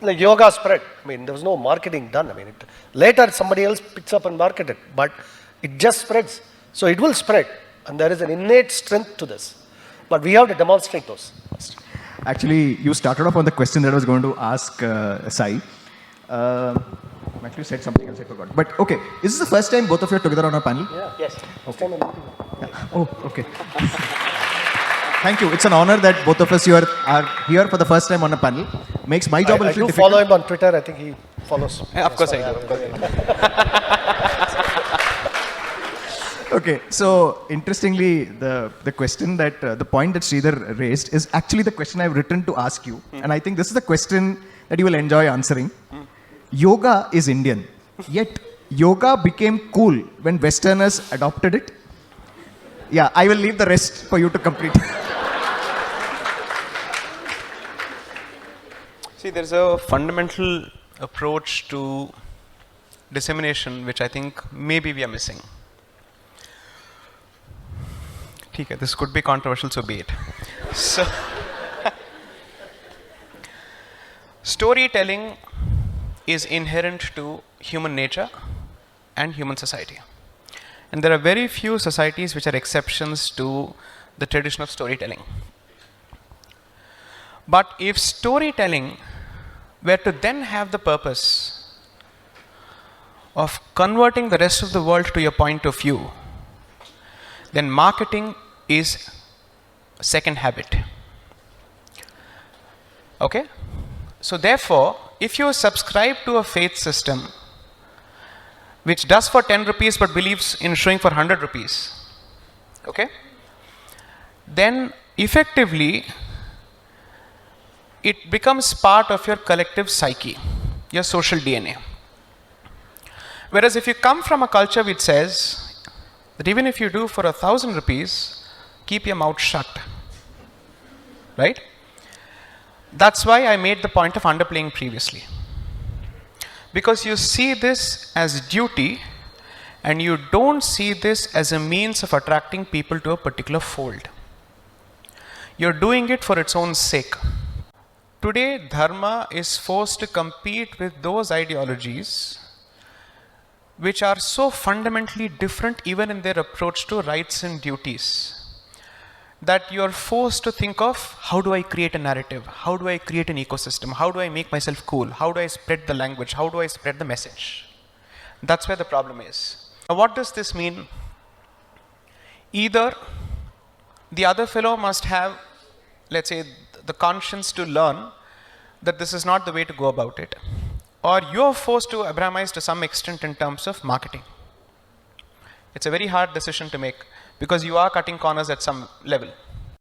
like yoga spread. I mean, there was no marketing done. I mean, later somebody else picks up and market it, but it just spreads. So it will spread, and there is an innate strength to this. But we have to demonstrate those first. Actually, you started off on the question that I was going to ask Sai. I actually said something else, I forgot. But okay, is this the first time both of you are together on a panel? Yeah. Yes. Okay. Yeah. Oh, okay. Thank you. It's an honor that both of us are here for the first time on a panel. Makes my job a little difficult. I do follow him on Twitter. I think he follows. Yeah, of course I do. Okay, so interestingly, the question that, the point that Sridhar raised is actually the question I've written to ask you. And I think this is the question that you will enjoy answering. Yoga is Indian, yet yoga became cool when Westerners adopted it. Yeah, I will leave the rest for you to complete. See, there's a fundamental approach to dissemination which I think maybe we are missing. Okay, this could be controversial, so be it. So, storytelling is inherent to human nature and human society. And there are very few societies which are exceptions to the tradition of storytelling. But if storytelling were to then have the purpose of converting the rest of the world to your point of view, then marketing is a second habit. Okay? So therefore, if you subscribe to a faith system which does for 10 rupees but believes in showing for 100 rupees, okay, then effectively it becomes part of your collective psyche, your social DNA. Whereas if you come from a culture which says that even if you do for 1,000 rupees, keep your mouth shut, right? That's why I made the point of underplaying previously. Because you see this as duty and you don't see this as a means of attracting people to a particular fold. You're doing it for its own sake. Today, dharma is forced to compete with those ideologies which are so fundamentally different even in their approach to rights and duties, that you're forced to think of, how do I create a narrative? How do I create an ecosystem? How do I make myself cool? How do I spread the language? How do I spread the message? That's where the problem is. Now, what does this mean? Either the other fellow must have, let's say, the conscience to learn that this is not the way to go about it, or you're forced to Abrahamize to some extent in terms of marketing. It's a very hard decision to make, because you are cutting corners at some level.